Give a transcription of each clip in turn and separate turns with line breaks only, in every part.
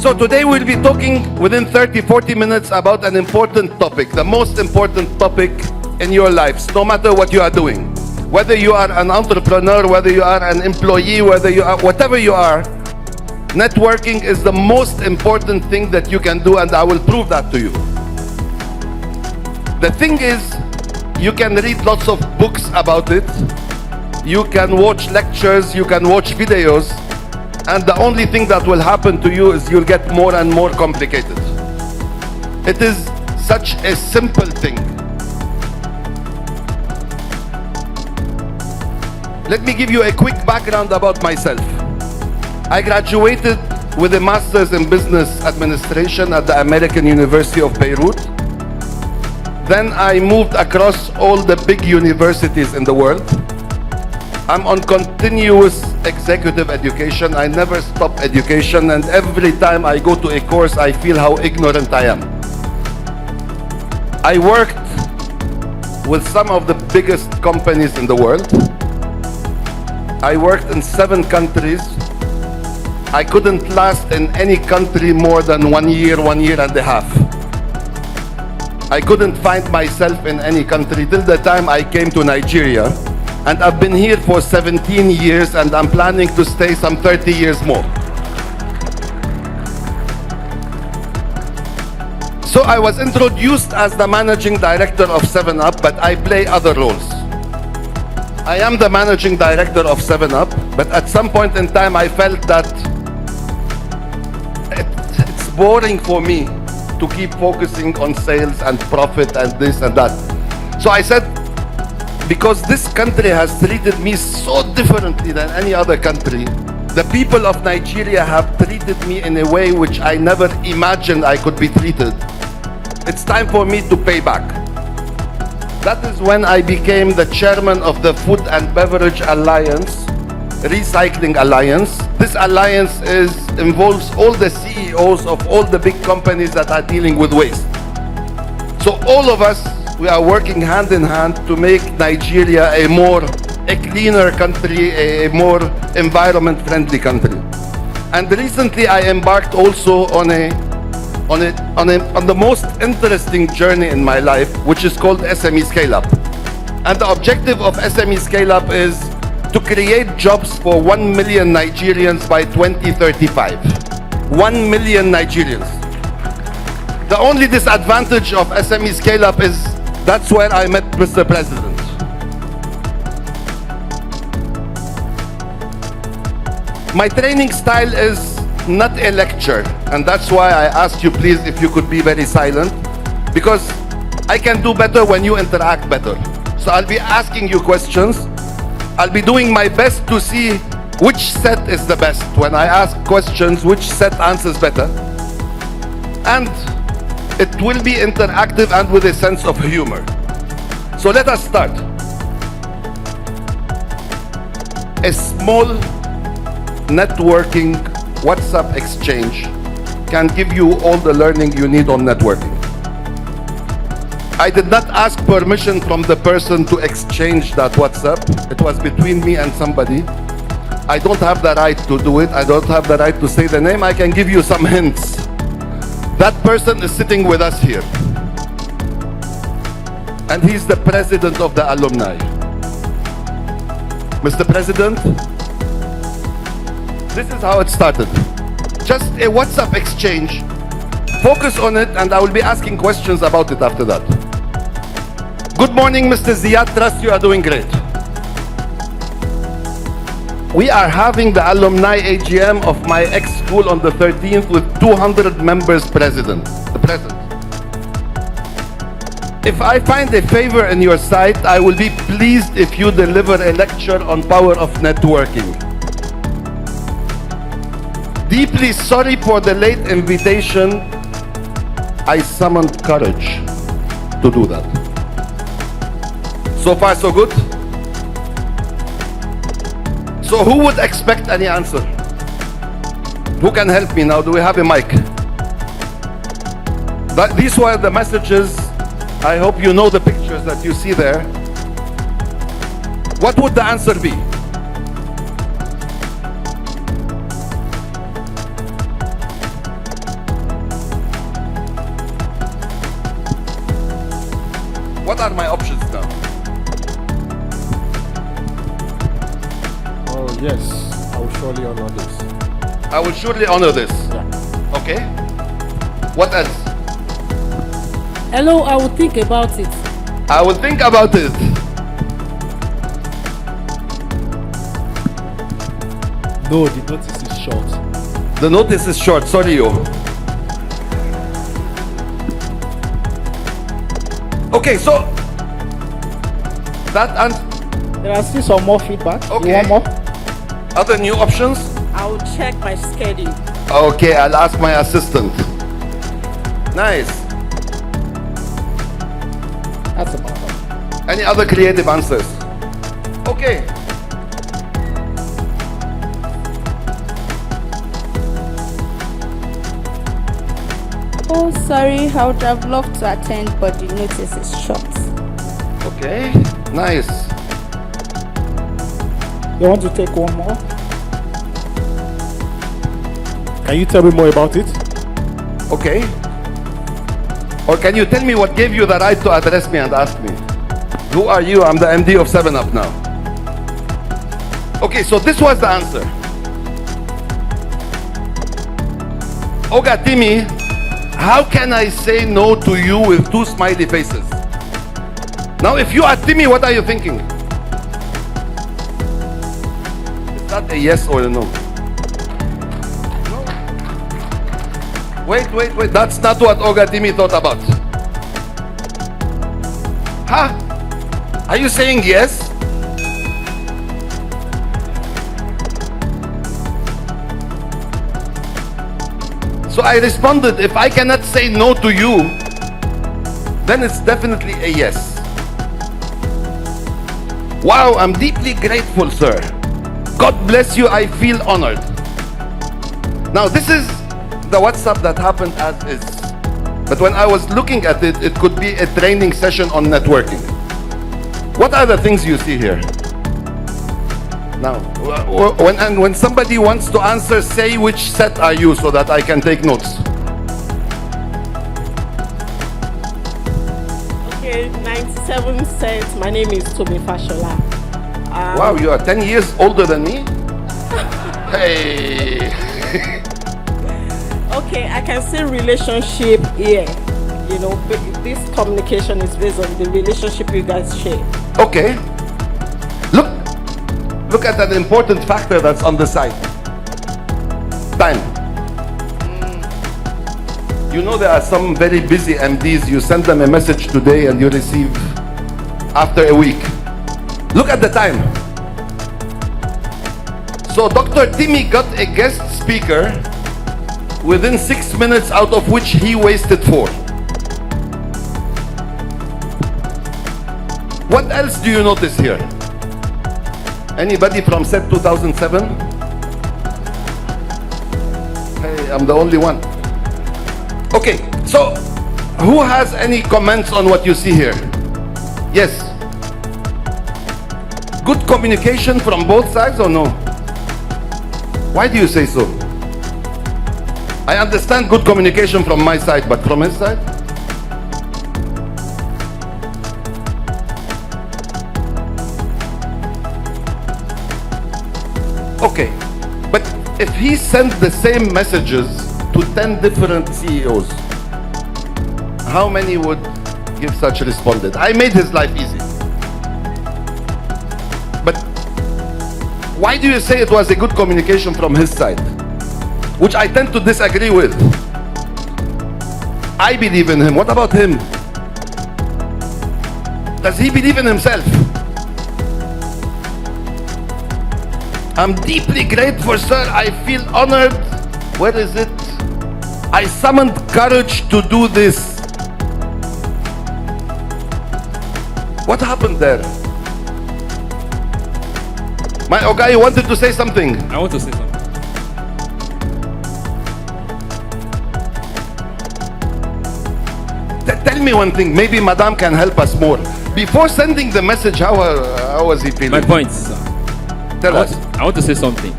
So today we'll be talking within 30-40 minutes about an important topic, the most important topic in your lives, no matter what you are doing. Whether you are an entrepreneur, whether you are an employee, whether you are, whatever you are, networking is the most important thing that you can do, and I will prove that to you. The thing is, you can read lots of books about it, you can watch lectures, you can watch videos, and the only thing that will happen to you is you'll get more and more complicated. It is such a simple thing. Let me give you a quick background about myself. I graduated with a master's in business administration at the American University of Beirut. Then I moved across all the big universities in the world. I'm on continuous executive education. I never stop education, and every time I go to a course, I feel how ignorant I am. I worked with some of the biggest companies in the world. I worked in 7 countries. I couldn't last in any country more than 1 year, 1 year and a half. I couldn't find myself in any country till the time I came to Nigeria. And I've been here for 17 years, and I'm planning to stay some 30 years more. So I was introduced as the managing director of 7-Up, but I play other roles. I am the managing director of 7-Up, but at some point in time I felt that it's boring for me to keep focusing on sales and profit and this and that. So I said, because this country has treated me so differently than any other country, the people of Nigeria have treated me in a way which I never imagined I could be treated. It's time for me to pay back. That is when I became the chairman of the Food and Beverage Alliance, Recycling Alliance. This alliance involves all the CEOs of all the big companies that are dealing with waste. So all of us, we are working hand in hand to make Nigeria a cleaner country, a more environment-friendly country. And recently I embarked also on the most interesting journey in my life, which is called SME Scale-Up. And the objective of SME Scale-Up is to create jobs for 1 million Nigerians by 2035. 1 million Nigerians. The only disadvantage of SME Scale-Up is that's where I met Mr. President. My training style is not a lecture, and that's why I asked you, please, if you could be very silent, because I can do better when you interact better. So I'll be asking you questions. I'll be doing my best to see which set is the best. When I ask questions, which set answers better. And it will be interactive and with a sense of humor. So let us start. A small networking WhatsApp exchange can give you all the learning you need on networking. I did not ask permission from the person to exchange that WhatsApp. It was between me and somebody. I don't have the right to do it. I don't have the right to say the name. I can give you some hints. That person is sitting with us here. And he's the president of the alumni. Mr. President, this is how it started. Just a WhatsApp exchange. Focus on it, and I will be asking questions about it after that. Good morning, Mr. Ziad. Trust you are doing great. We are having the alumni AGM of my ex-school on the 13th with 200 members present. If I find a favor in your sight, I will be pleased if you deliver a lecture on power of networking. Deeply sorry for the late invitation. I summoned courage to do that. So far, so good? So who would expect any answer? Who can help me now? Do we have a mic? These were the messages. I hope you know the pictures that you see there. What would the answer be? What are my options now?
Oh, yes. I will surely honor this.
I will surely honor this.
Yeah.
Okay. What else?
Hello, I will think about it.
I will think about it.
No, the notice is short.
The notice is short. Sorry, you. Okay, so that and
There are still some more feedback.
Okay.
You want more?
other new options.
I will check my schedule.
Okay, I'll ask my assistant. Nice.
That's about it.
Any other creative answers? Okay.
Oh, sorry, I would have loved to attend, but the notice is short.
Okay. Nice.
You want to take one more? Can you tell me more about it?
Okay. Or can you tell me what gave you the right to address me and ask me? Who are you? I'm the MD of 7-Up now. Okay, so this was the answer. Oga Timi, how can I say no to you with 2 smiley faces? Now, if you are Timi, what are you thinking? Is that a yes or a no? No. Wait. That's not what Oga Timi thought about. Huh? Are you saying yes? So I responded, if I cannot say no to you, then it's definitely a yes. Wow, I'm deeply grateful, sir. God bless you, I feel honored. Now, this is the WhatsApp that happened as is. But when I was looking at it, it could be a training session on networking. What are the things you see here? Now, when somebody wants to answer, say which set are you so that I can take notes.
Okay, 97 cents. My name is Tomi Fashola.
Wow, you are 10 years older than me? Hey.
Okay, I can see relationship here. You know, this communication is based on the relationship you guys share.
Okay. Look at an important factor that's on the side. Time. You know there are some very busy MDs, you send them a message today and you receive after a week. Look at the time. So Dr. Timi got a guest speaker within 6 minutes, out of which he wasted 4. What else do you notice here? Anybody from set 2007? Hey, I'm the only one. Okay, so who has any comments on what you see here? Yes. Good communication from both sides or no? Why do you say so? I understand good communication from my side, but from his side? Okay, but if he sent the same messages to 10 different CEOs, how many would give such responded? I made his life easy. But why do you say it was a good communication from his side? Which I tend to disagree with. I believe in him. What about him? Does he believe in himself? I'm deeply grateful, sir. I feel honored. Where is it? I summoned courage to do this. What happened there? My Oga, you wanted to say something.
I want to say something.
Tell me one thing. Maybe Madame can help us more. Before sending the message, how was he feeling?
My point, sir.
Tell us.
I want to say something.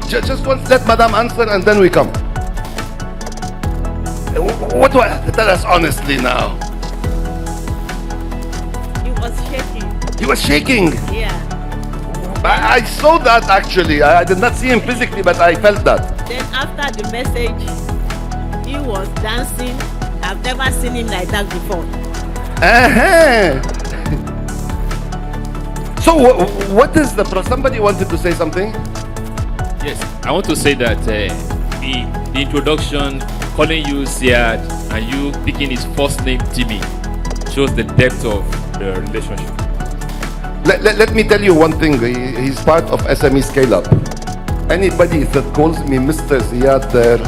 Just once let Madame answer and then we come. What? Tell us honestly now. He was shaking.
Yeah.
I saw that actually. I did not see him physically, but I felt that.
Then after the message, he was dancing. I've never seen him like that before.
So what is the somebody wanted to say something?
Yes, I want to say that the introduction, calling you Ziad and you picking his first name Timmy, shows the depth of the relationship.
Let me tell you one thing. He's part of SME Scale Up. Anybody that calls me Mr. Ziad there,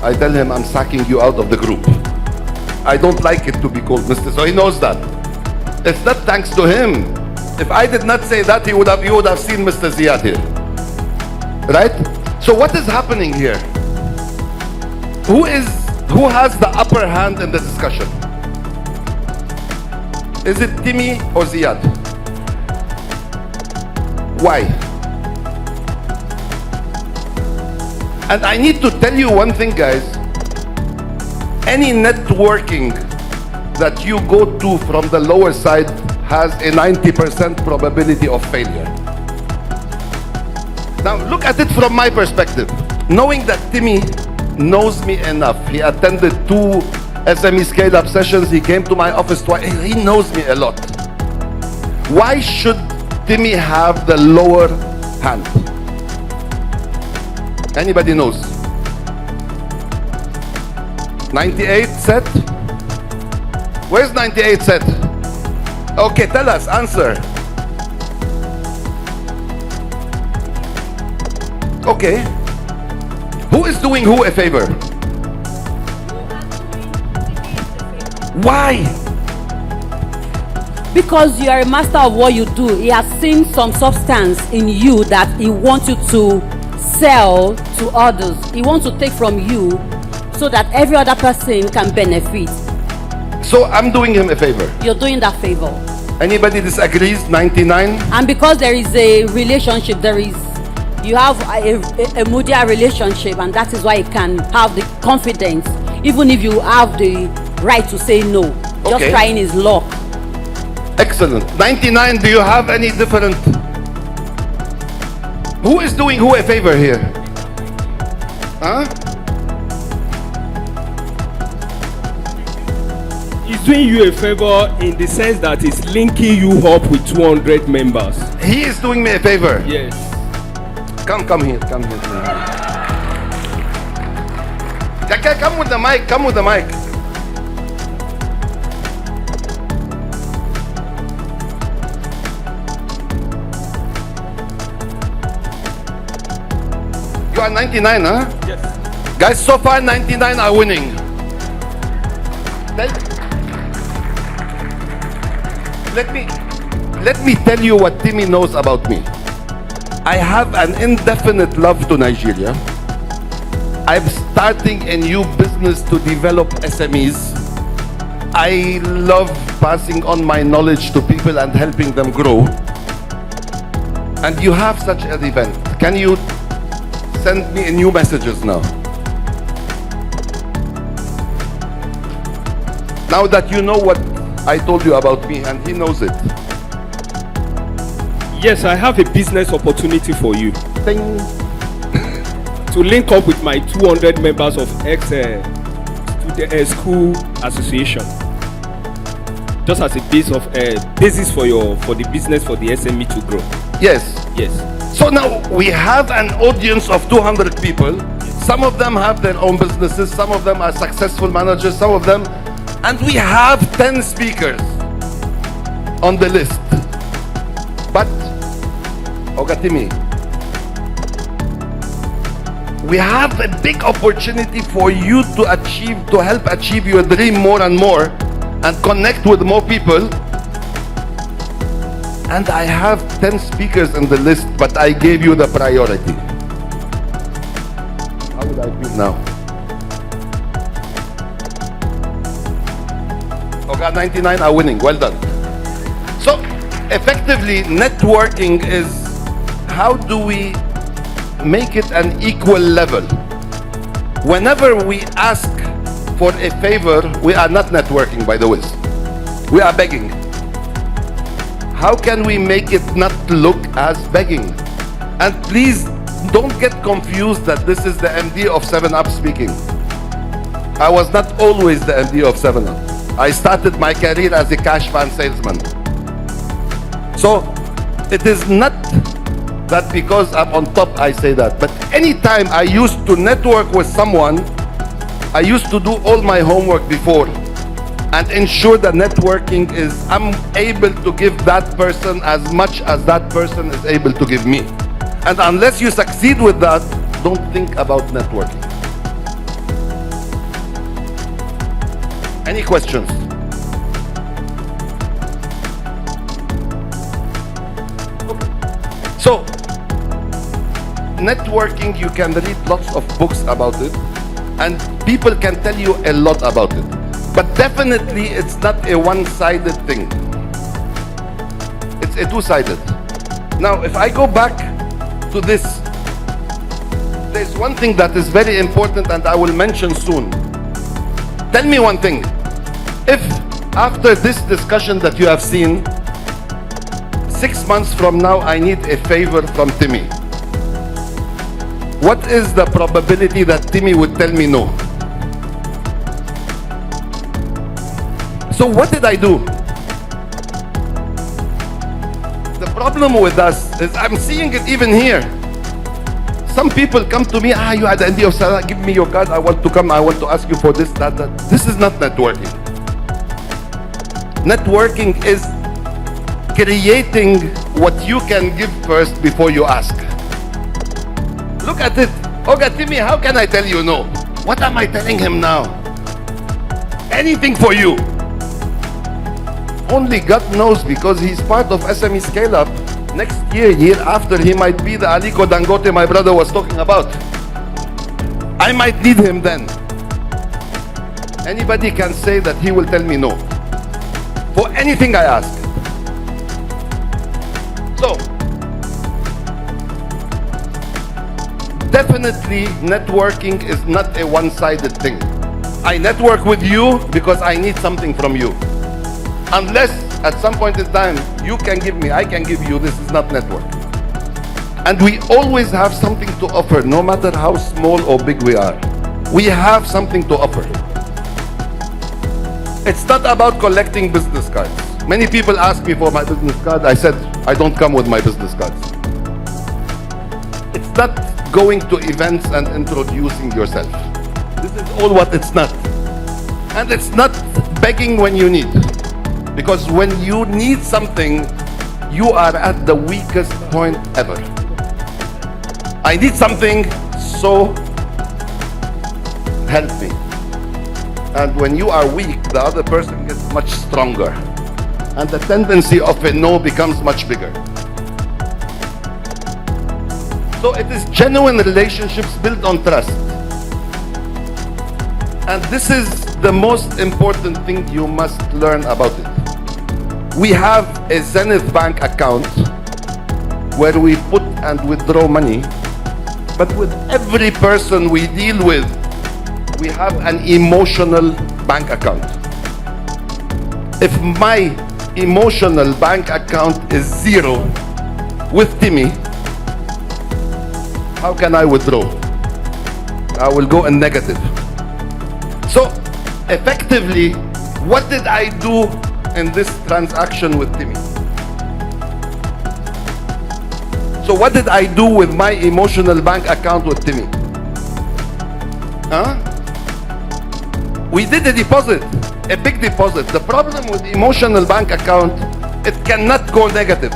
I tell him I'm sacking you out of the group. I don't like it to be called Mr. So he knows that. It's not thanks to him. If I did not say that, you would have seen Mr. Ziad here. Right? So what is happening here? Who has the upper hand in the discussion? Is it Timmy or Ziad? Why? And I need to tell you one thing, guys. Any networking that you go to from the lower side has a 90% probability of failure. Now look at it from my perspective. Knowing that Timmy knows me enough, he attended 2 SME scale-up sessions, he came to my office twice, he knows me a lot. Why should Timmy have the lower hand? Anybody knows? 98 set? Where's 98 set? Okay, tell us, answer. Okay. Who is doing who a favor? Why?
Because you are a master of what you do. He has seen some substance in you that he wants you to sell to others. He wants to take from you so that every other person can benefit.
So I'm doing him a favor.
You're doing that favor.
Anybody disagrees? 99?
And because there is a relationship, you have a mutual relationship, and that is why you can have the confidence, even if you have the right to say no. Just
Okay.
trying his luck.
Excellent. 99, do you have any different? Who is doing who a favor here? Huh?
He's doing you a favor in the sense that he's linking you up with 200 members.
He is doing me a favor.
Yes.
Come here. Come with the mic. Come with the mic. You are 99, huh?
Yes.
Guys, so far 99 are winning. Let me tell you what Timmy knows about me. I have an indefinite love to Nigeria. I'm starting a new business to develop SMEs. I love passing on my knowledge to people and helping them grow. And you have such an event. Can you send me new messages now? Now that you know what I told you about me and he knows it.
Yes, I have a business opportunity for you.
Ding.
To link up with my 200 members of school association. Just as a basis for the business for the SME to grow.
Yes.
Yes.
So now we have an audience of 200 people. Some of them have their own businesses. Some of them are successful managers. Some of them, and we have 10 speakers on the list. But Ogatimi, we have a big opportunity for you to help achieve your dream more and more and connect with more people. And I have 10 speakers in the list, but I gave you the priority. How would I feel now? Okay, 99 are winning. Well done. So, effectively, networking is how do we make it an equal level? Whenever we ask for a favor, we are not networking, by the way. We are begging. how can we make it not look as begging? And please don't get confused that this is the MD of 7-Up speaking. I was not always the MD of 7-Up. I started my career as a cash van salesman. So it is not that because I'm on top I say that, but anytime I used to network with someone, I used to do all my homework before and ensure that networking is, I'm able to give that person as much as that person is able to give me. And unless you succeed with that, don't think about networking. Any questions? Okay. So, networking, you can read lots of books about it, and people can tell you a lot about it. But definitely, it's not a one-sided thing. It's a two-sided. Now, if I go back to this, there's one thing that is very important and I will mention soon. Tell me one thing. If after this discussion that you have seen, 6 months from now I need a favor from Timmy, what is the probability that Timmy would tell me no? So what did I do? The problem with us is I'm seeing it even here. Some people come to me, you at the end of Salah, give me your card, I want to come, I want to ask you for this, that. This is not networking. Networking is creating what you can give first before you ask. Look at it. Okay, Timmy, how can I tell you no? What am I telling him now? Anything for you. Only God knows, because he's part of SME Scale Up. Next year, year after, he might be the Aliko Dangote my brother was talking about. I might need him then. Anybody can say that he will tell me no for anything I ask. So, definitely networking is not a one-sided thing. I network with you because I need something from you. Unless at some point in time you can give me, I can give you, this is not network. And we always have something to offer, no matter how small or big we are. We have something to offer. It's not about collecting business cards. Many people ask me for my business card. I said, I don't come with my business cards. It's not going to events and introducing yourself. This is all what it's not. And it's not begging when you need. Because when you need something, you are at the weakest point ever. I need something, so help me. And when you are weak, the other person gets much stronger. And the tendency of a no becomes much bigger. So it is genuine relationships built on trust. And this is the most important thing you must learn about it. We have a Zenith Bank account where we put and withdraw money, but with every person we deal with, we have an emotional bank account. If my emotional bank account is 0 with Timmy, how can I withdraw? I will go in negative. So effectively, what did I do in this transaction with Timmy? So what did I do with my emotional bank account with Timmy? We did a deposit, a big deposit. The problem with emotional bank account, it cannot go negative.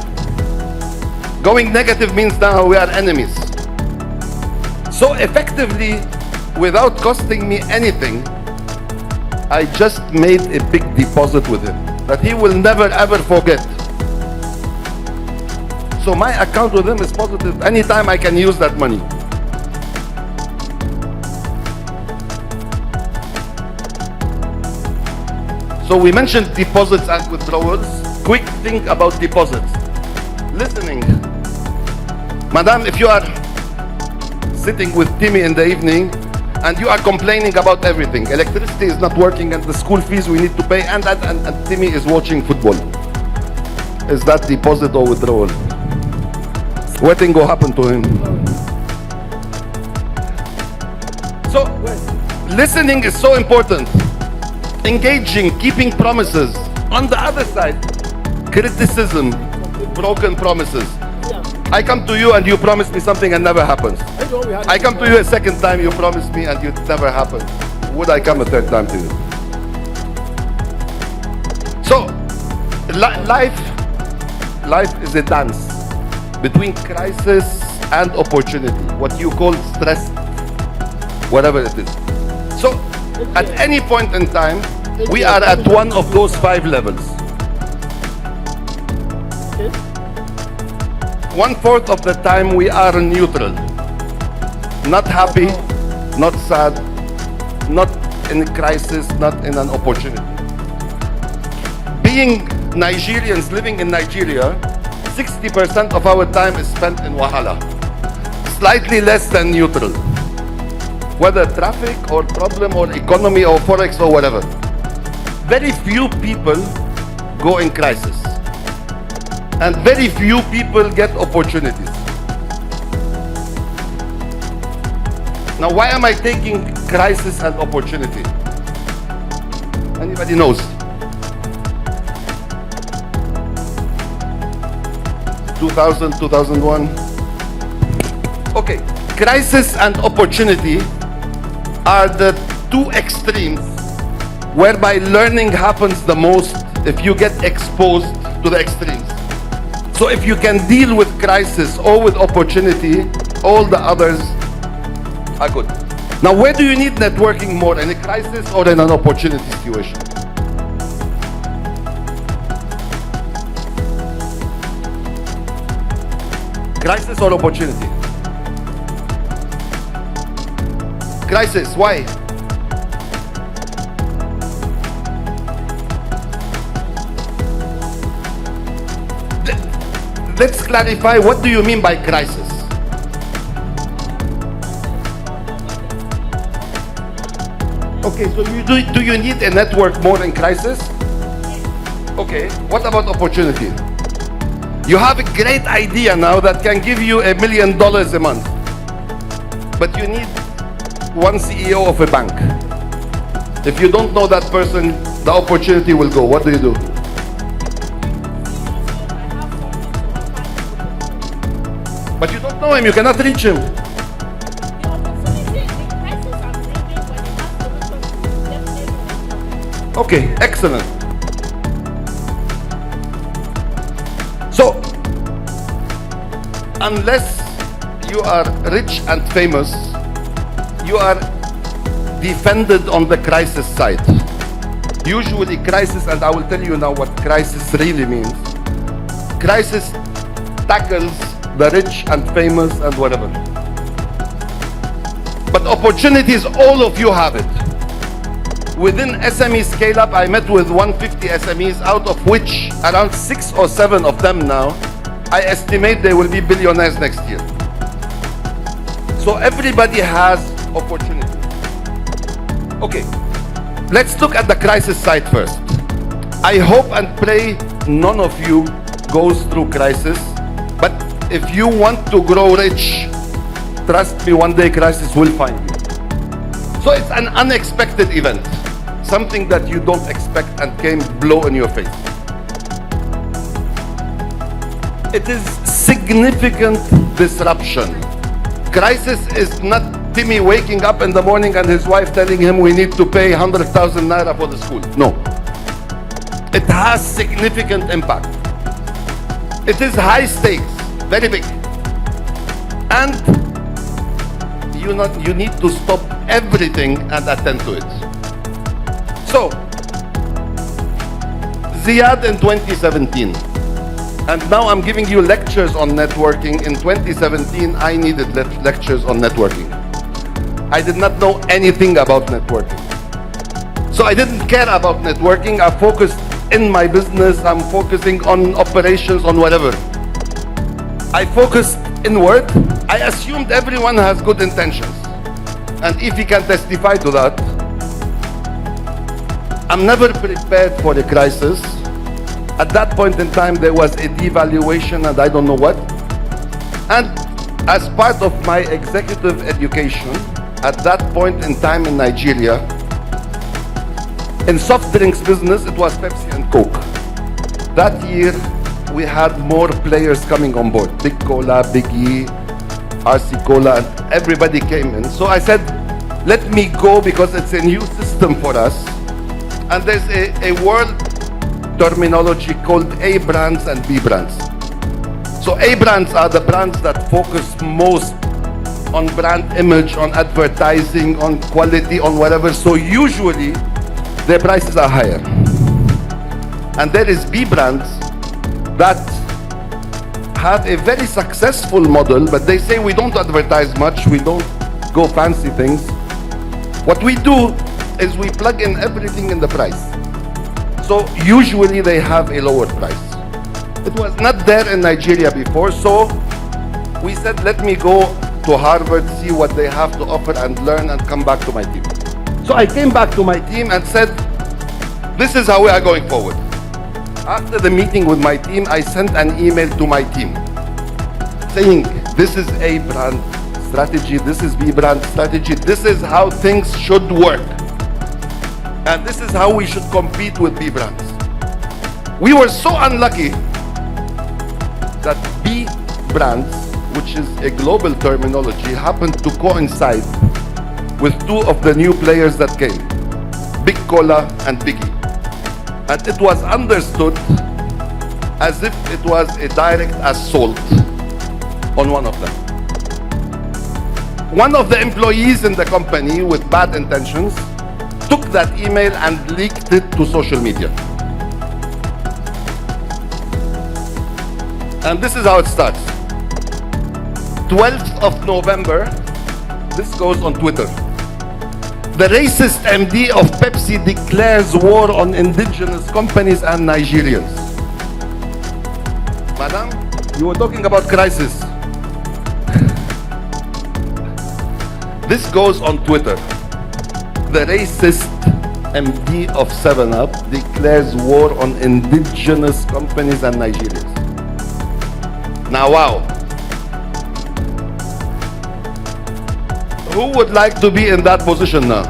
Going negative means now we are enemies. So effectively, without costing me anything, I just made a big deposit with him that he will never ever forget. So my account with him is positive. Anytime I can use that money. So we mentioned deposits and withdrawals. Quick thing about deposits. Listening. Madam, if you are sitting with Timmy in the evening and you are complaining about everything, electricity is not working and the school fees we need to pay, and Timmy is watching football. is that deposit or withdrawal? What thing will happen to him? So, listening is so important. Engaging, keeping promises. On the other side, criticism, broken promises. I come to you and you promise me something and never happens. I come to you a second time, you promise me and it never happens. Would I come a third time to you? So, life is a dance between crisis and opportunity. What you call stress, whatever it is. So, at any point in time, we are at one of those 5 levels. 1/4 of the time we are neutral. Not happy, not sad, not in a crisis, not in an opportunity. Being Nigerians living in Nigeria, 60% of our time is spent in Wahala. Slightly less than neutral. Whether traffic or problem or economy or forex or whatever. Very few people go in crisis. And very few people get opportunities. Now, why am I taking crisis and opportunity? Anybody knows? 2000, 2001. Okay, crisis and opportunity are the 2 extremes whereby learning happens the most if you get exposed to the extremes. So if you can deal with crisis or with opportunity, all the others are good. Now, where do you need networking more, in a crisis or in an opportunity situation? Crisis or opportunity? Crisis, why? Let's clarify, what do you mean by crisis? Okay, so do you need a network more in crisis? Okay, what about opportunity? You have a great idea now that can give you $1 million a month, but you need one CEO of a bank. If you don't know that person, the opportunity will go. What do you do? But you don't know him, you cannot reach him. Okay, excellent. So, unless you are rich and famous, you are defended on the crisis side. Usually crisis, and I will tell you now what crisis really means. Crisis tackles the rich and famous and whatever. But opportunities, all of you have it. Within SME scale up, I met with 150 SMEs, out of which around 6 or 7 of them now, I estimate they will be billionaires next year. So everybody has opportunity. Okay, let's look at the crisis side first. I hope and pray none of you goes through crisis, but if you want to grow rich, trust me, one day crisis will find you. So it's an unexpected event, something that you don't expect and came blow in your face. It is significant disruption. Crisis is not Timmy waking up in the morning and his wife telling him we need to pay 100,000 naira for the school. No. It has significant impact. It is high stakes, very big. And you need to stop everything and attend to it. So, Ziad in 2017, and now I'm giving you lectures on networking. In 2017, I needed lectures on networking. I did not know anything about networking. So I didn't care about networking. I focused in my business. I'm focusing on operations, on whatever. I focused inward. I assumed everyone has good intentions. And if he can testify to that, I'm never prepared for a crisis, At that point in time, there was a devaluation and I don't know what. And as part of my executive education, at that point in time in Nigeria, in soft drinks business, it was Pepsi and Coke. That year, we had more players coming on board. Big Cola, Big E, RC Cola, and everybody came in. So I said, let me go because it's a new system for us. And there's a world terminology called A brands and B brands. So A brands are the brands that focus most on brand image, on advertising, on quality, on whatever. So usually their prices are higher. And there is B brands that have a very successful model, but they say we don't advertise much, we don't go fancy things. What we do is we plug in everything in the price. So usually they have a lower price. It was not there in Nigeria before, so we said, let me go to Harvard, see what they have to offer and learn and come back to my team. So I came back to my team and said, this is how we are going forward. After the meeting with my team, I sent an email to my team saying, this is A brand strategy, this is B brand strategy, this is how things should work. And this is how we should compete with B brands. We were so unlucky that B brands, which is a global terminology, happened to coincide with two of the new players that came, Big Cola and Biggie. And it was understood as if it was a direct assault on one of them. One of the employees in the company with bad intentions took that email and leaked it to social media. And this is how it starts. 12th of November, this goes on Twitter. The racist MD of Pepsi declares war on indigenous companies and Nigerians. Madam, you were talking about crisis. This goes on Twitter. The racist MD of 7-Up declares war on indigenous companies and Nigerians. Now, wow. Who would like to be in that position now?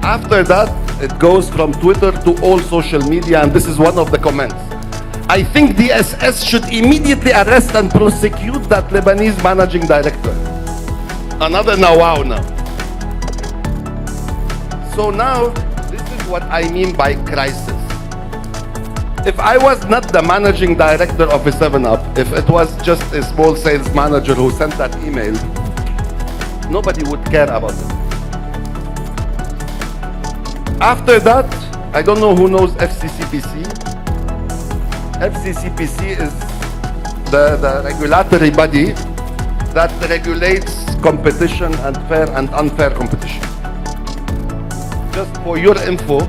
After that, it goes from Twitter to all social media, and this is one of the comments. I think the SS should immediately arrest and prosecute that Lebanese managing director. Another now, wow now. So now, this is what I mean by crisis. If I was not the managing director of a 7-Up, if it was just a small sales manager who sent that email, nobody would care about it. After that, I don't know who knows FCCPC. FCCPC is the regulatory body that regulates competition and fair and unfair competition. Just for your info,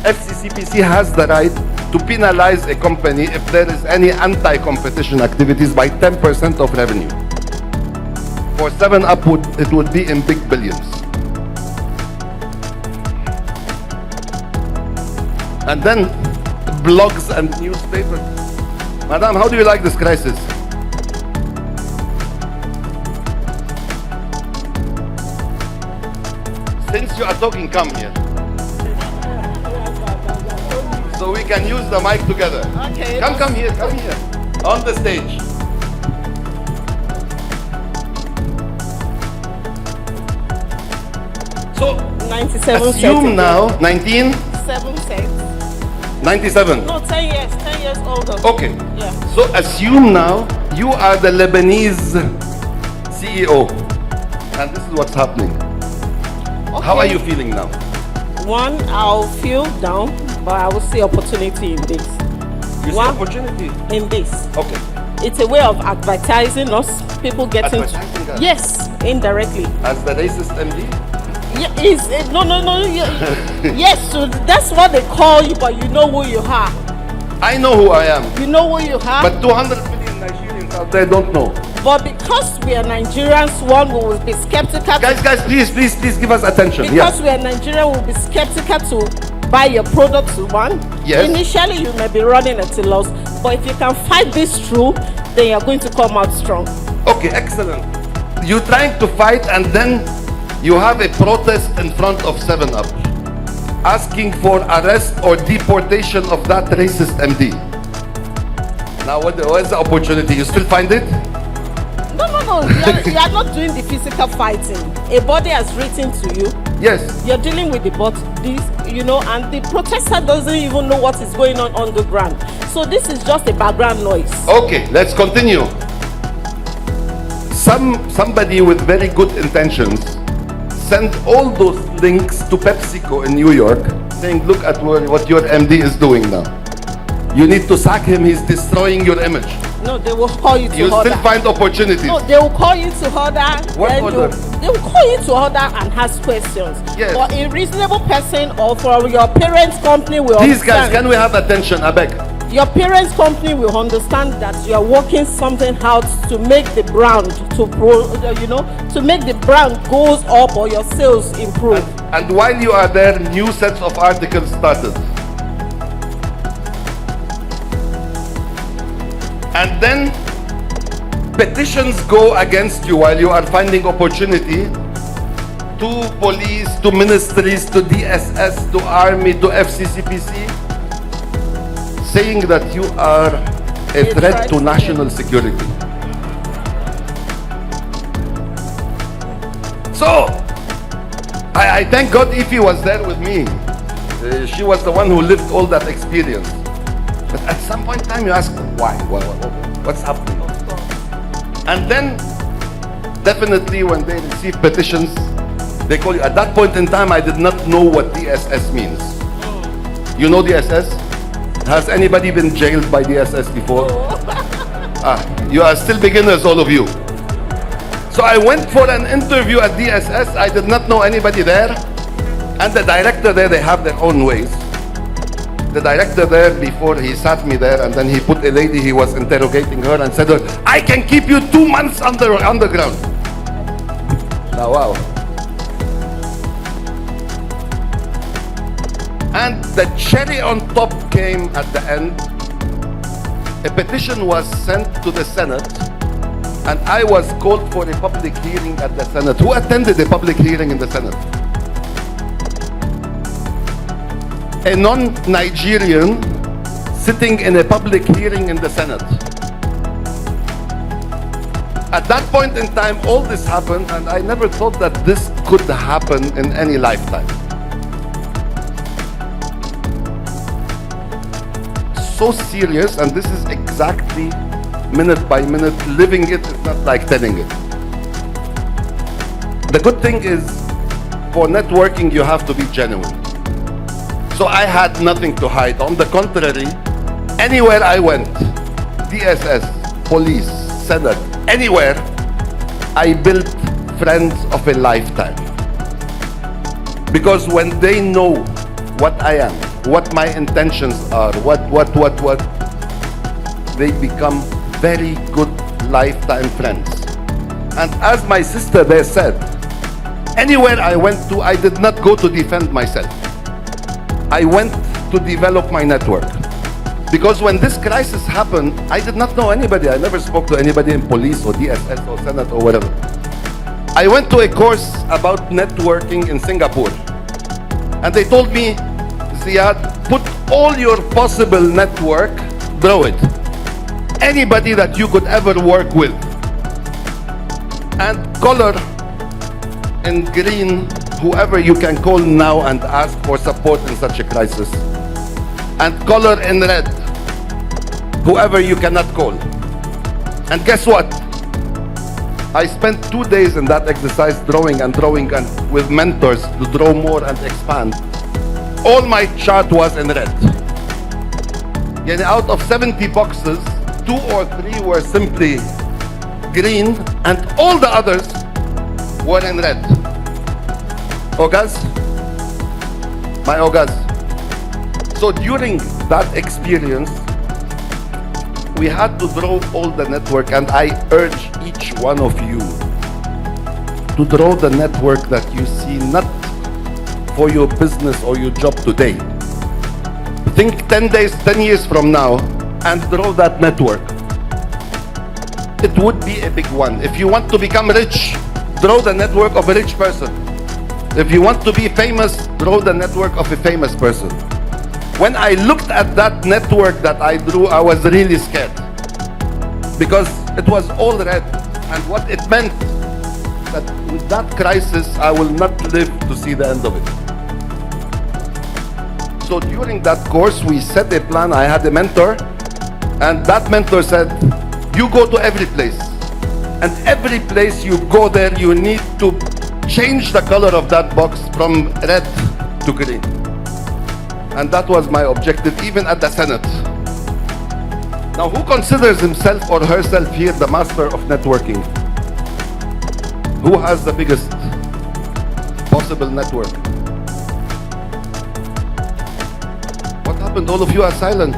FCCPC has the right to penalize a company if there is any anti-competition activities by 10% of revenue. For 7-Up, it would be in big billions. And then blogs and newspapers. Madam, how do you like this crisis? Since you are talking, come here. So we can use the mic together.
Okay.
Come here, on the stage. So
97
assume now, 19?
7 cents.
97.
No, 10 years. 10 years older.
Okay.
Yeah.
So assume now you are the Lebanese CEO, and this is what's happening.
Okay.
How are you feeling now?
One, I'll feel down, but I will see opportunity in this.
You see
One,
opportunity?
in this.
Okay.
It's a way of advertising us. People getting
Advertising us?
yes, indirectly.
As the racist MD?
Yeah, no. Yes, so that's what they call you, but you know who you are.
I know who I am.
You know who you are.
But 200 million Nigerians They don't know.
But because we are Nigerians, one we will be skeptical.
Guys, please give us attention.
Because we are Nigerian, we will be skeptical to buy your products. One.
Yes.
Initially, you may be running at a loss, but if you can fight this through, then you are going to come out strong.
Okay, excellent. You're trying to fight, and then you have a protest in front of 7-Up, asking for arrest or deportation of that racist MD. Now, where's the opportunity? You still find it?
No. You are not doing the physical fighting. A body has written to you.
Yes.
You're dealing with the body, and the protester doesn't even know what is going on the ground. So this is just a background noise.
Okay, let's continue. Somebody with very good intentions sent all those links to PepsiCo in New York, saying, look at what your MD is doing now. You need to sack him, he's destroying your image.
No, they will call you to
You
order.
still find opportunities.
No, they will call you to order.
What
then
order?
They will call you to order and ask questions.
Yes.
For a reasonable person or for your parents' company will
These guys,
understand.
can we have attention, I beg?
Your parents' company will understand that you are working something out to make the brand to make the brand goes up or your sales improve.
And while you are there, new sets of articles started. And then petitions go against you while you are finding opportunity to police, to ministries, to DSS, to army, to FCCPC, saying that you are a threat to national security. So, I thank God Ify was there with me. She was the one who lived all that experience. But at some point in time you ask, why? What's happening? And then, definitely when they receive petitions, they call you. At that point in time, I did not know what DSS means. You know DSS? Has anybody been jailed by DSS before? You are still beginners, all of you. So I went for an interview at DSS. I did not know anybody there. And the director there, they have their own ways. The director there, before he sat me there, and then he put a lady, he was interrogating her and said, I can keep you 2 months underground. Now, wow. And the cherry on top came at the end. A petition was sent to the Senate, and I was called for a public hearing at the Senate. Who attended the public hearing in the Senate? A non-Nigerian sitting in a public hearing in the Senate. At that point in time, all this happened, and I never thought that this could happen in any lifetime. So serious, and this is exactly minute by minute, living it is not like telling it. The good thing is, for networking, you have to be genuine. So I had nothing to hide. On the contrary, anywhere I went, DSS, police, Senate, anywhere, I built friends of a lifetime. Because when they know what I am, what my intentions are, what, they become very good lifetime friends. And as my sister there said, anywhere I went to, I did not go to defend myself. I went to develop my network. Because when this crisis happened, I did not know anybody. I never spoke to anybody in police or DSS or Senate or whatever. I went to a course about networking in Singapore. And they told me, Ziad, put all your possible network, draw it. Anybody that you could ever work with. And color in green whoever you can call now and ask for support in such a crisis. And color in red whoever you cannot call. And guess what? I spent 2 days in that exercise drawing and with mentors to draw more and expand. All my chart was in red. Yani out of 70 boxes, 2 or 3 were simply green and all the others were in red. Ogas? My Ogas. So during that experience, we had to draw all the network, and I urge each one of you to draw the network that you see, not for your business or your job today. Think 10 years from now and draw that network. It would be a big one. If you want to become rich, draw the network of a rich person. If you want to be famous, draw the network of a famous person. When I looked at that network that I drew, I was really scared, because it was all red, and what it meant that with that crisis, I will not live to see the end of it. So during that course, we set a plan. I had a mentor, and that mentor said, you go to every place, and every place you go there, you need to change the color of that box from red to green. And that was my objective, even at the Senate. Now, who considers himself or herself here the master of networking? Who has the biggest possible network? What happened? All of you are silent.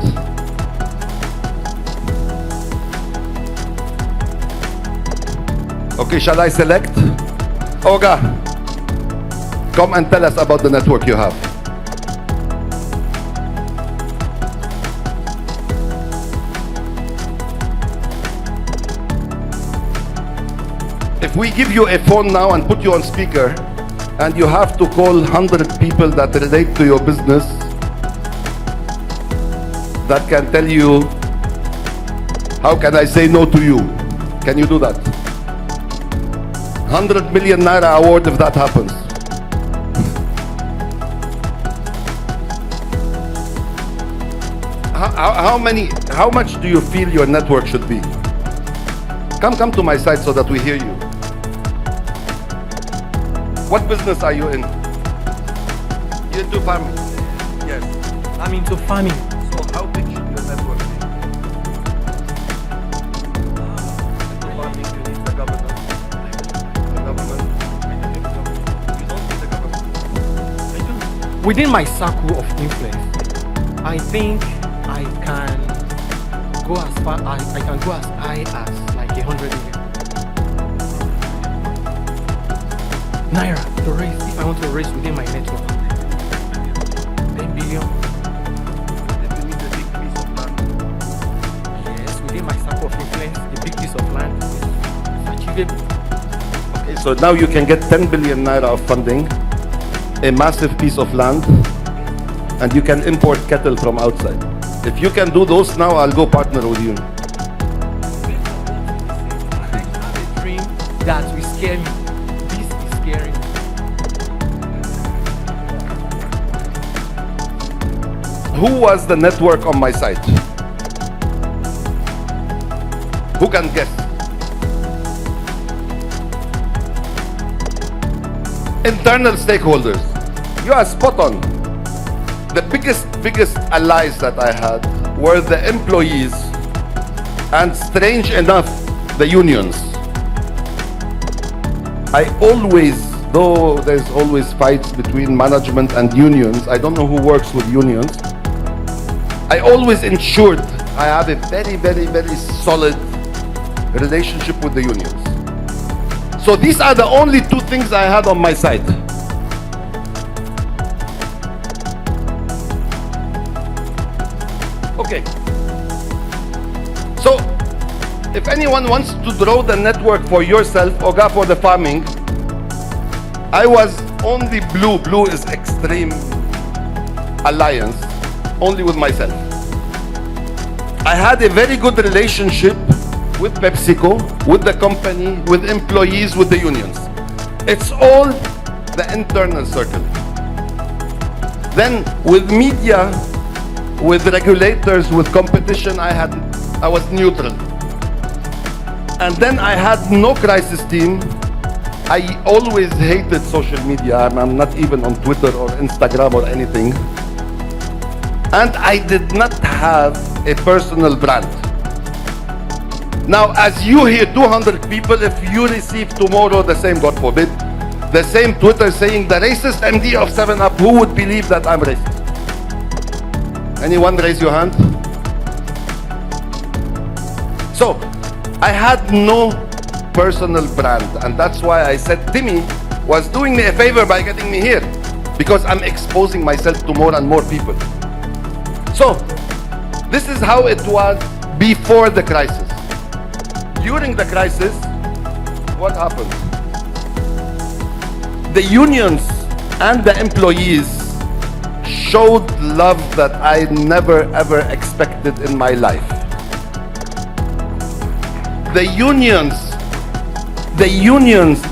Okay, shall I select? Olga, come and tell us about the network you have. If we give you a phone now and put you on speaker, and you have to call 100 people that relate to your business, that can tell you, how can I say no to you? Can you do that? 100 million naira award if that happens. How much do you feel your network should be? Come to my side so that we hear you. What business are you in? You're into farming? Yes.
I'm into farming.
So how big should your network be? Into farming, you need the government. The government. You don't need the government.
Within my circle of influence, I think I can go as far as I can go as high as like 100 million naira to raise, if I want to raise within my network. 10 billion.
If you need a big piece of land.
Yes, within my circle of influence, a big piece of land is achievable.
Okay, so now you can get 10 billion naira of funding, a massive piece of land, and you can import cattle from outside. If you can do those now, I'll go partner with you.
I have a dream that will scare me. This is scaring me.
Who was the network on my site? Who can guess? Internal stakeholders. You are spot on. The biggest allies that I had were the employees, and strange enough, the unions. I always, though there's always fights between management and unions, I don't know who works with unions, I always ensured I have a very solid relationship with the unions. So these are the only two things I had on my side. Okay. So, if anyone wants to draw the network for yourself or go for the farming, I was only blue. Blue is extreme alliance, only with myself. I had a very good relationship with PepsiCo, with the company, with employees, with the unions. It's all the internal circle. Then with media, with regulators, with competition, I was neutral. And then I had no crisis team. I always hated social media. I'm not even on Twitter or Instagram or anything. And I did not have a personal brand. Now, as you hear 200 people, if you receive tomorrow the same, God forbid, the same Twitter saying the racist MD of 7-Up, who would believe that I'm racist? Anyone raise your hand? So I had no personal brand, and that's why I said Timmy was doing me a favor by getting me here, because I'm exposing myself to more and more people. So this is how it was before the crisis. During the crisis, what happened? The unions and the employees showed love that I never ever expected in my life. The unions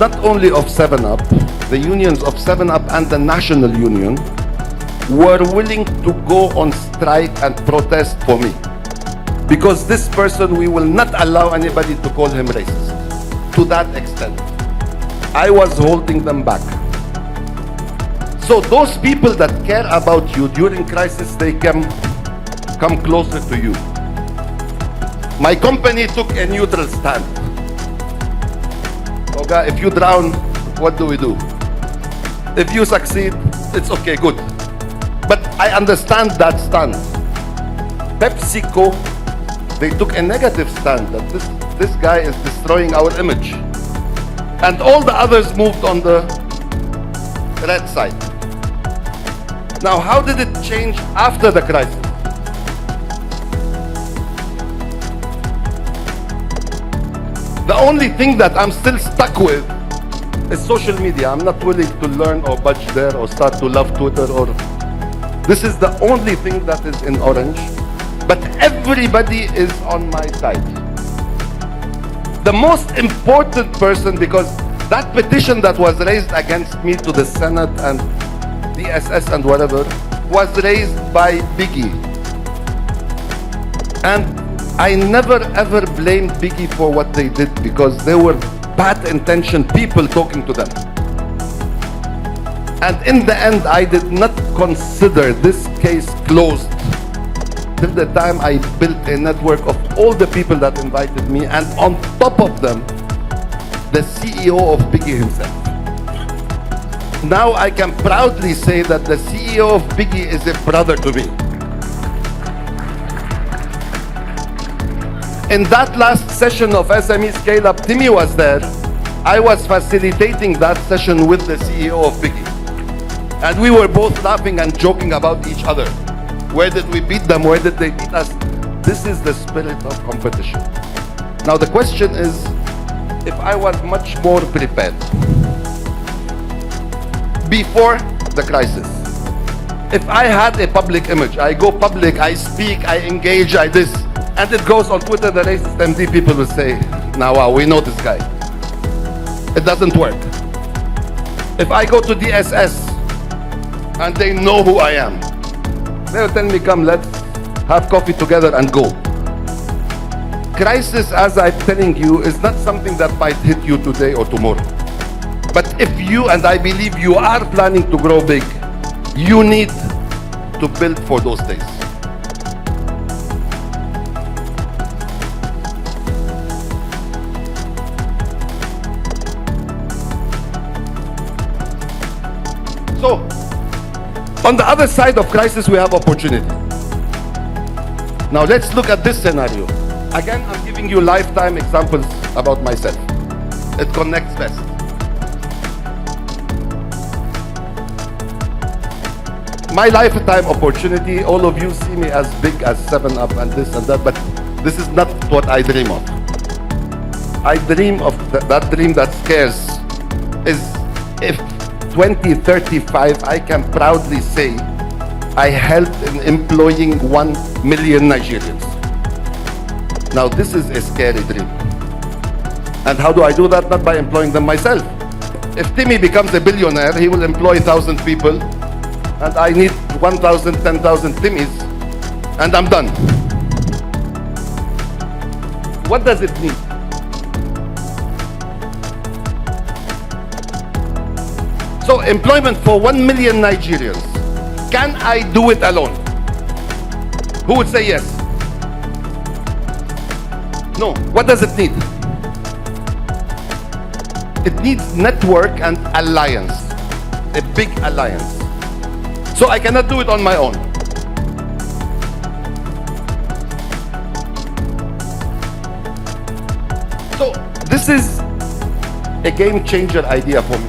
not only of 7-Up, the unions of 7-Up and the National Union were willing to go on strike and protest for me. Because this person, we will not allow anybody to call him racist. To that extent. I was holding them back. So those people that care about you during crisis, they come closer to you. My company took a neutral stand. Okay, if you drown, what do we do? If you succeed, it's okay, good. But I understand that stand. PepsiCo, they took a negative stand that this guy is destroying our image. And all the others moved on the red side. Now, how did it change after the crisis? The only thing that I'm still stuck with is social media. I'm not willing to learn or budge there or start to love Twitter or... This is the only thing that is in orange. But everybody is on my side. The most important person, because that petition that was raised against me to the Senate and DSS and whatever, was raised by Biggie. And I never ever blamed Biggie for what they did, because they were bad intentioned people talking to them. And in the end, I did not consider this case closed till the time I built a network of all the people that invited me, and on top of them, the CEO of Biggie himself. Now I can proudly say that the CEO of Biggie is a brother to me. In that last session of SME Scale Up, Timmy was there. I was facilitating that session with the CEO of Biggie. And we were both laughing and joking about each other. Where did we beat them? Where did they beat us? This is the spirit of competition. Now the question is, if I was much more prepared before the crisis, if I had a public image, I go public, I speak, I engage, I this, and it goes on Twitter, the racist MD people will say, now wow, we know this guy. It doesn't work. If I go to DSS and they know who I am, they'll tell me, come, let's have coffee together and go. Crisis, as I'm telling you, is not something that might hit you today or tomorrow. But if you, and I believe you are planning to grow big, you need to build for those days. So, on the other side of crisis, we have opportunity. Now let's look at this scenario. Again, I'm giving you lifetime examples about myself. It connects best. My lifetime opportunity, all of you see me as big as 7-Up and this and that, but this is not what I dream of. I dream of that dream that scares is if 2035, I can proudly say I helped in employing 1 million Nigerians. Now this is a scary dream. And how do I do that? Not by employing them myself. If Timmy becomes a billionaire, he will employ 1,000 people, and I need 1,000, 10,000 Timmys, and I'm done. What does it mean? So employment for 1 million Nigerians. Can I do it alone? Who would say yes? No. What does it need? It needs network and alliance. A big alliance. So I cannot do it on my own. This is a game changer idea for me.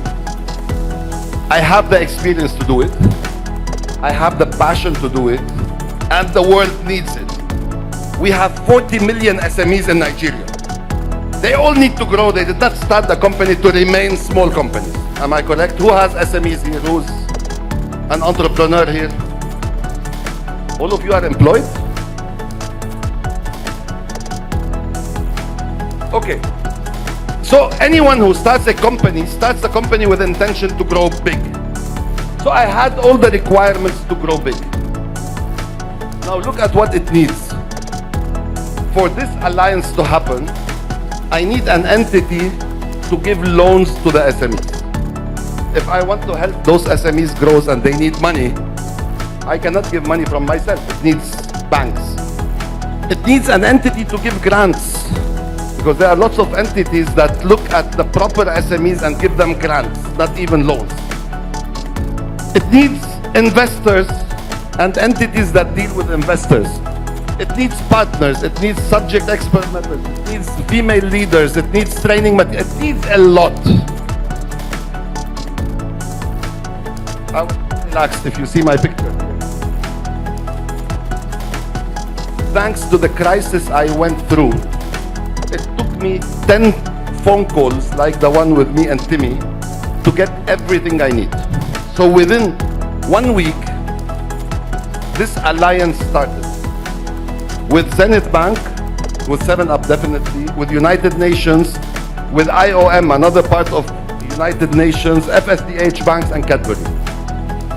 I have the experience to do it. I have the passion to do it, and the world needs it. We have 40 million SMEs in Nigeria. They all need to grow. They did not start the company to remain small companies. Am I correct? Who has SMEs here? Who's an entrepreneur here? All of you are employed? Okay. So anyone who starts a company with intention to grow big. So I had all the requirements to grow big. Now look at what it needs. For this alliance to happen, I need an entity to give loans to the SMEs. If I want to help those SMEs grow and they need money, I cannot give money from myself. It needs banks. It needs an entity to give grants, because there are lots of entities that look at the proper SMEs and give them grants, not even loans. It needs investors and entities that deal with investors. It needs partners, it needs subject expert members, it needs female leaders, it needs training material, it needs a lot. I'm relaxed if you see my picture. Thanks to the crisis I went through, it took me 10 phone calls like the one with me and Timmy to get everything I need. So within 1 week, this alliance started. With Zenith Bank, with 7-Up definitely, with United Nations, with IOM, another part of United Nations, FSDH banks, and Cadbury.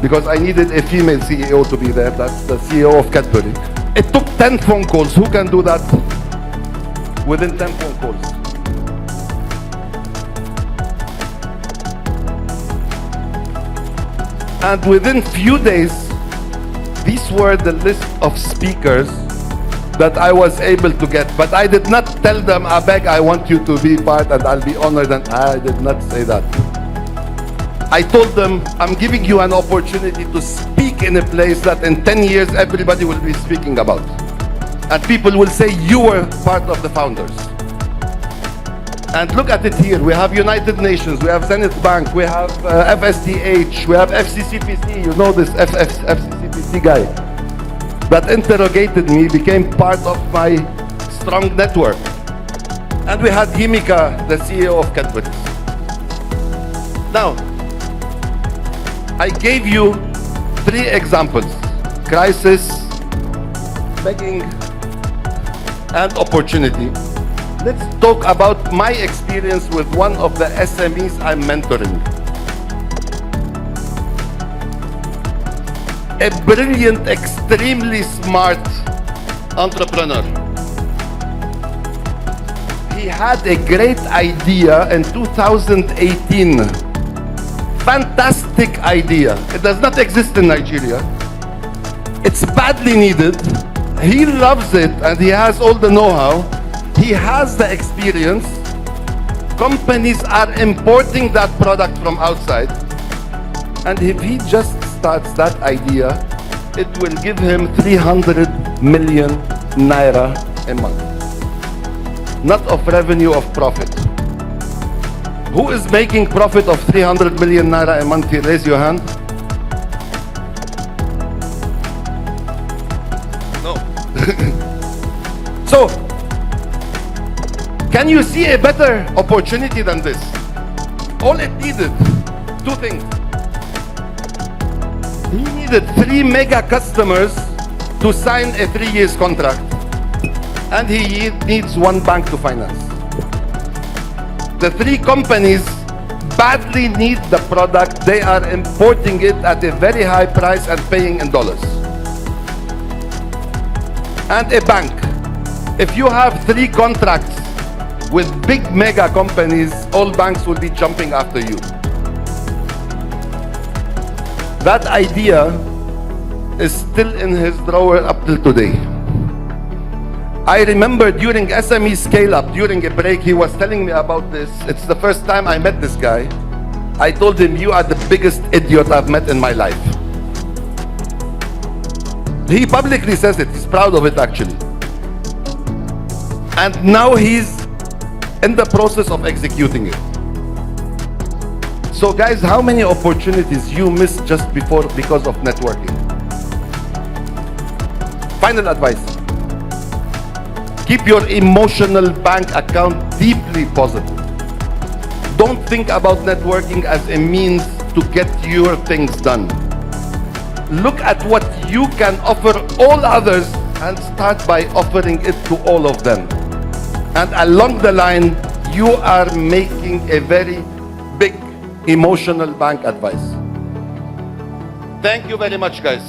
Because I needed a female CEO to be there, that's the CEO of Cadbury. It took 10 phone calls. Who can do that within 10 phone calls? And within few days, these were the list of speakers that I was able to get. But I did not tell them, I beg, I want you to be part and I'll be honored. And I did not say that. I told them, I'm giving you an opportunity to speak in a place that in 10 years everybody will be speaking about. And people will say you were part of the founders. And look at it here. We have United Nations, we have Zenith Bank, we have FSDH, we have FCCPC. You know this FCCPC guy that interrogated me, became part of my strong network. And we had Himika, the CEO of Cadbury. Now, I gave you 3 examples: crisis, begging, and opportunity. Let's talk about my experience with one of the SMEs I'm mentoring. A brilliant, extremely smart entrepreneur. He had a great idea in 2018. Fantastic idea. It does not exist in Nigeria. It's badly needed. He loves it and he has all the know-how. He has the experience. Companies are importing that product from outside. And if he just starts that idea, it will give him 300 million naira a month. Not of revenue, of profit. Who is making profit of 300 million naira a month here? Raise your hand. No. So, can you see a better opportunity than this? All it needed, 2 things. He needed 3 mega customers to sign a 3-year contract. And he needs 1 bank to finance. The 3 companies badly need the product. They are importing it at a very high price and paying in dollars. And a bank. If you have 3 contracts with big mega companies, all banks will be jumping after you. That idea is still in his drawer up till today. I remember during SME Scale Up, during a break, he was telling me about this. It's the first time I met this guy. I told him, you are the biggest idiot I've met in my life. He publicly says it. He's proud of it, actually. And now he's in the process of executing it. So guys, how many opportunities you missed just before because of networking? Final advice. Keep your emotional bank account deeply positive. Don't think about networking as a means to get your things done. Look at what you can offer all others and start by offering it to all of them. And along the line, you are making a very big emotional bank advice. Thank you very much, guys.